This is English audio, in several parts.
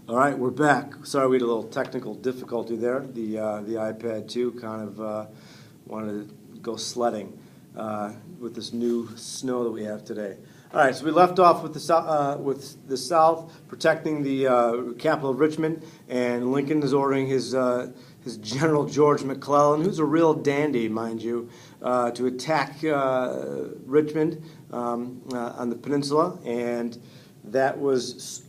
All right, we're back. Sorry, we had a little technical difficulty there. The iPad 2 kind of wanted to go sledding with this new snow that we have today. All right, so we left off with the South protecting the capital of Richmond, and Lincoln is ordering his General George McClellan, who's a real dandy, mind you, to attack Richmond on the peninsula, and that was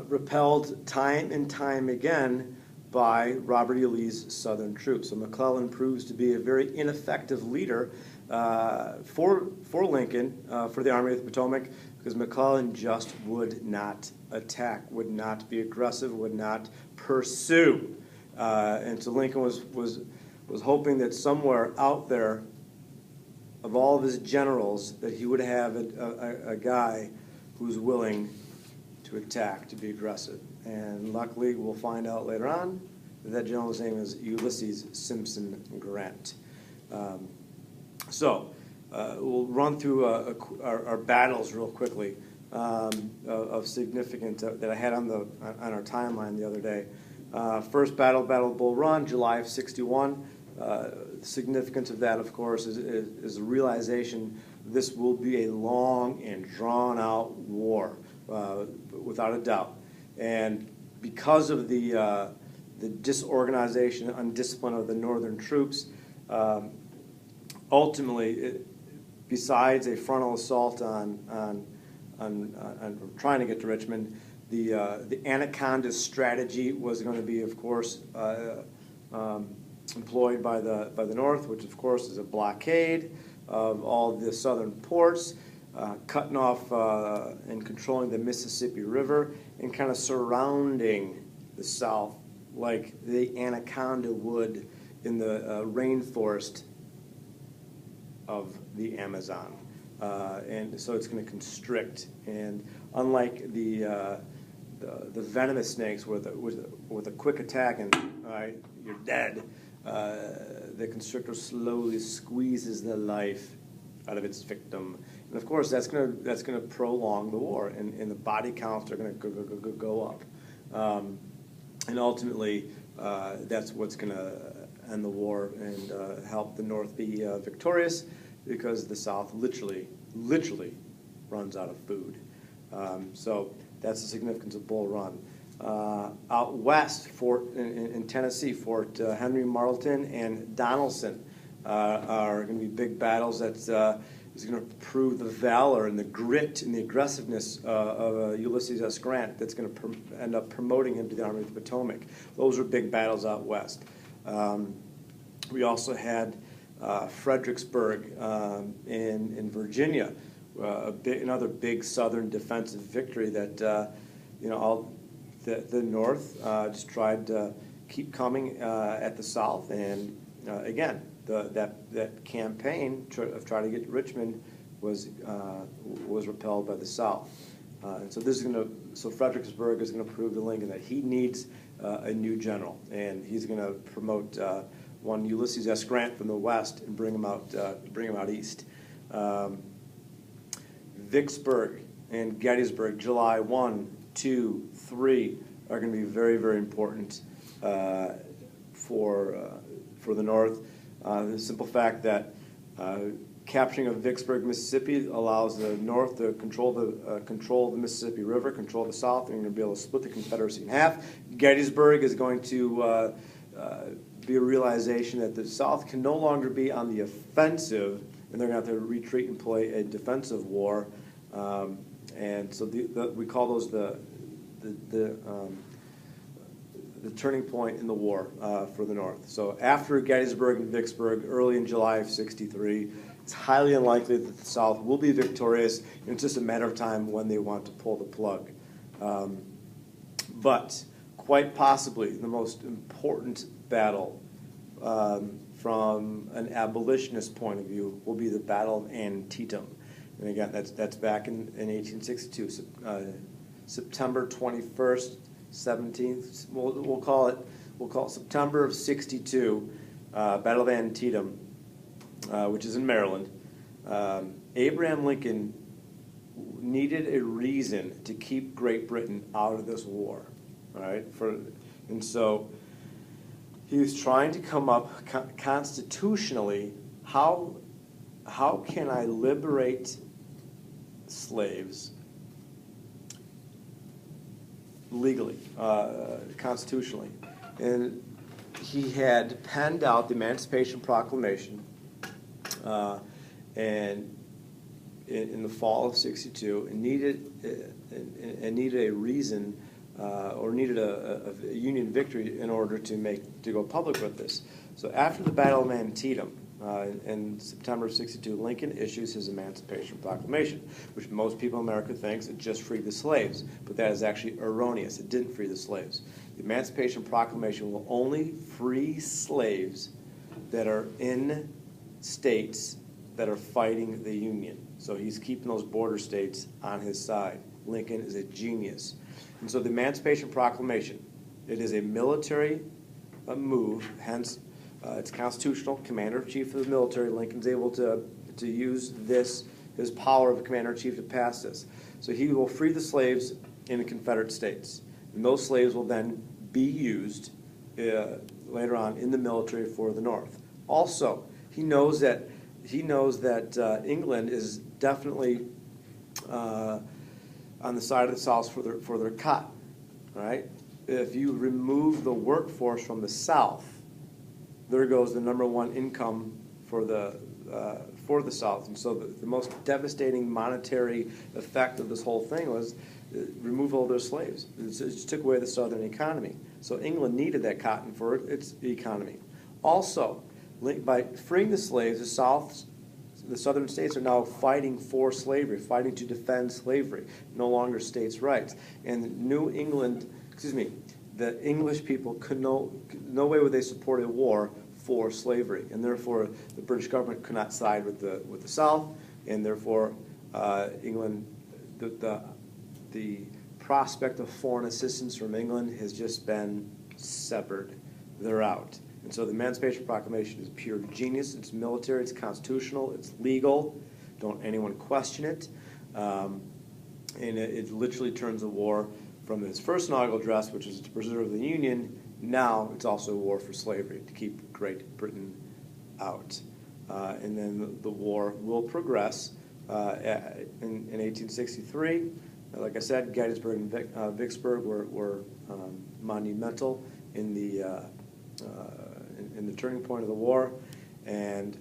repelled time and time again by Robert E. Lee's Southern troops. So McClellan proves to be a very ineffective leader for Lincoln, for the Army of the Potomac, because McClellan just would not attack, would not be aggressive, would not pursue. And so Lincoln was hoping that somewhere out there, of all of his generals, that he would have a guy who's willing to attack, to be aggressive. And luckily, we'll find out later on that general's name is Ulysses Simpson Grant. So we'll run through our battles real quickly of significance that I had on our timeline the other day. First battle, Battle of Bull Run, July of '61. The significance of that, of course, is the realization this will be a long and drawn-out war, without a doubt. And because of the disorganization and undiscipline of the Northern troops, ultimately, besides a frontal assault on trying to get to Richmond, the Anaconda strategy was going to be, of course, employed by the North, which of course is a blockade of all the southern ports, cutting off and controlling the Mississippi River, and kind of surrounding the South like the Anaconda would in the rainforest of the Amazon. And so it's going to constrict. And unlike the venomous snakes with a quick attack and you're dead, the constrictor slowly squeezes the life out of its victim, and of course that's gonna prolong the war, and the body counts are gonna go up, and ultimately that's what's gonna end the war and help the North be victorious, because the South literally runs out of food. So that's the significance of Bull Run. Out west, in Tennessee, Fort Henry Marlton and Donelson are going to be big battles that is going to prove the valor and the grit and the aggressiveness of Ulysses S. Grant that's going to end up promoting him to the Army of the Potomac. Those were big battles out west. We also had Fredericksburg in Virginia, another big Southern defensive victory that the North just tried to keep coming at the South, and again, that campaign of trying to get to Richmond was repelled by the South, and so Fredericksburg is going to prove to Lincoln that he needs a new general, and he's going to promote one Ulysses S. Grant from the west and bring him out east. Vicksburg and Gettysburg, July 1, 2, 3 are going to be very, very important for the North. The simple fact that capturing of Vicksburg, Mississippi, allows the North to control the Mississippi River, control the South, and they're going to be able to split the Confederacy in half. Gettysburg is going to be a realization that the South can no longer be on the offensive, and they're going to have to retreat and play a defensive war. And so we call those the turning point in the war for the North. So after Gettysburg and Vicksburg, early in July of '63, it's highly unlikely that the South will be victorious, and it's just a matter of time when they want to pull the plug. But quite possibly the most important battle from an abolitionist point of view will be the Battle of Antietam. And again, that's back in 1862, September 21st, 17th. We'll call it September of '62, Battle of Antietam, which is in Maryland. Abraham Lincoln needed a reason to keep Great Britain out of this war, all right? And so he was trying to come up constitutionally, how can I liberate slaves legally, constitutionally? And he had penned out the Emancipation Proclamation and in the fall of '62, and needed a reason or needed a Union victory in order to go public with this. So after the Battle of Antietam in September of '62, Lincoln issues his Emancipation Proclamation, which most people in America thinks it just freed the slaves, but that is actually erroneous. It didn't free the slaves. The Emancipation Proclamation will only free slaves that are in states that are fighting the Union. So he's keeping those border states on his side. Lincoln is a genius. And so the Emancipation Proclamation, it is a military move, hence it's constitutional. Commander-in-Chief of the military, Lincoln's able to use this, his power of a commander-in-chief to pass this. So he will free the slaves in the Confederate States. And those slaves will then be used later on in the military for the North. Also, he knows that England is definitely on the side of the South for their cut, right? If you remove the workforce from the South, there goes the number one income for the South. And so the most devastating monetary effect of this whole thing was removal of their slaves. It just took away the Southern economy. So England needed that cotton for its economy. Also, by freeing the slaves, the Southern states are now fighting for slavery, fighting to defend slavery, no longer states' rights. And New England, the English people could no way would they support a war for slavery, and therefore the British government could not side with the South, and therefore England, the prospect of foreign assistance from England has just been severed. They're out. And so the Emancipation Proclamation is pure genius. It's military, it's constitutional, it's legal. Don't anyone question it. And it literally turns the war from his first inaugural address, which was to preserve the Union. Now it's also a war for slavery, to keep Great Britain out. And then the war will progress. In 1863, like I said, Gettysburg and Vicksburg were monumental in the turning point of the war, and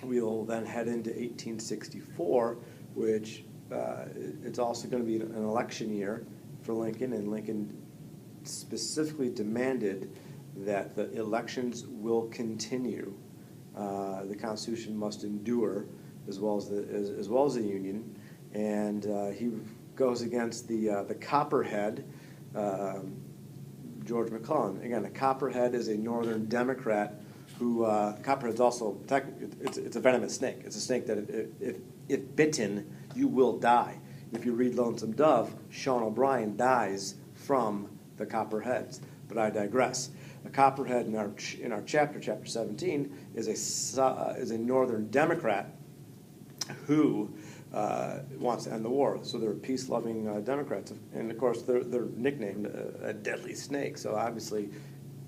we'll then head into 1864, which it's also going to be an election year for Lincoln, and Lincoln specifically demanded that the elections will continue. The Constitution must endure, as well as the Union, and he goes against the Copperhead. George McClellan. Again, a Copperhead is a Northern Democrat who, Copperhead's also, it's a venomous snake. It's a snake that if bitten, you will die. If you read Lonesome Dove, Sean O'Brien dies from the Copperheads. But I digress. A Copperhead in our chapter 17, is a Northern Democrat who wants to end the war. So they're peace-loving Democrats. And, of course, they're nicknamed a deadly snake, so obviously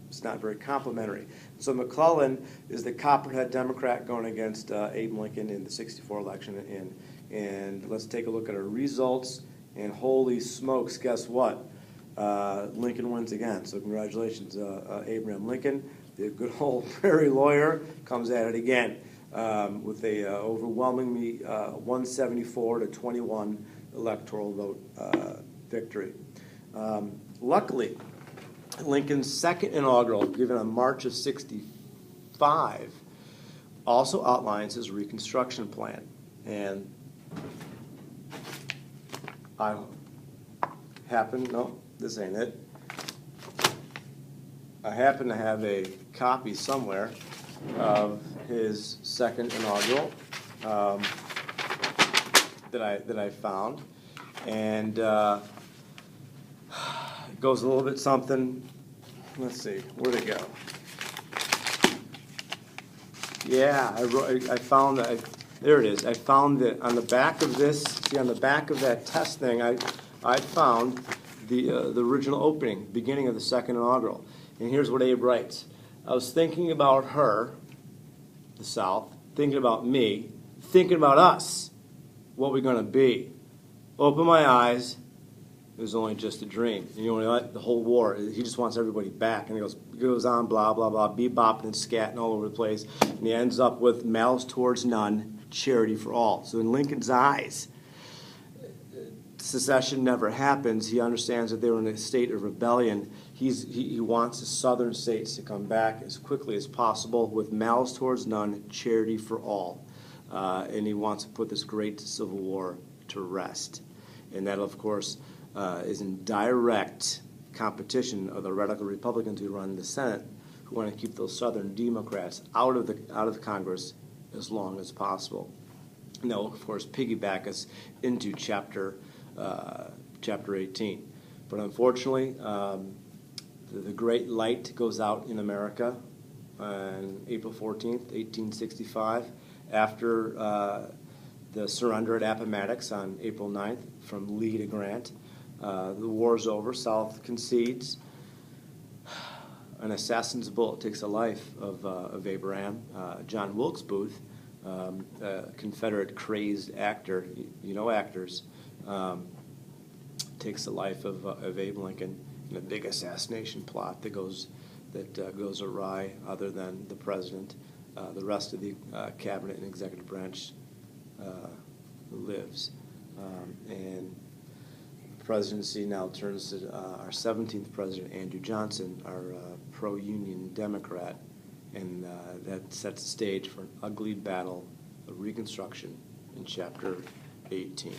it's not very complimentary. So McClellan is the Copperhead Democrat going against Abe Lincoln in the '64 election. And let's take a look at our results. And holy smokes, guess what? Lincoln wins again. So congratulations, Abraham Lincoln. The good old prairie lawyer comes at it again. With a overwhelmingly 174 to 21 electoral vote victory. Luckily, Lincoln's second inaugural, given on March of '65, also outlines his Reconstruction plan. And I this ain't it. I happen to have a copy somewhere of his second inaugural that I found, and it goes a little bit something. Let's see, where'd it go? Yeah, I found that. There it is. I found that on the back of this See, on the back of that test thing, I found the original opening, beginning of the second inaugural. And here's what Abe writes. I was thinking about her, the South, thinking about me, thinking about us, what we're going to be. Open my eyes, it was only just a dream. And you know, the whole war, he just wants everybody back. And he goes on, blah, blah, blah, bebopping and scatting all over the place. And he ends up with malice towards none, charity for all. So in Lincoln's eyes, secession never happens. He understands that they were in a state of rebellion. He wants the southern states to come back as quickly as possible with malice towards none, charity for all. And he wants to put this great civil war to rest. And that, of course, is in direct competition of the radical Republicans who run the Senate, who want to keep those Southern Democrats out of Congress as long as possible. And they'll, of course, piggyback us into chapter 18. But unfortunately, the great light goes out in America on April 14th, 1865, after the surrender at Appomattox on April 9th from Lee to Grant. The war's over. South concedes. An assassin's bullet takes the life of Abraham. John Wilkes Booth, a Confederate crazed actor, you know actors, takes the life of Abe Lincoln in a big assassination plot that goes awry. Other than the president, the rest of the cabinet and executive branch lives, and the presidency now turns to our 17th president, Andrew Johnson, our pro-union Democrat, and that sets the stage for an ugly battle of Reconstruction in Chapter 18.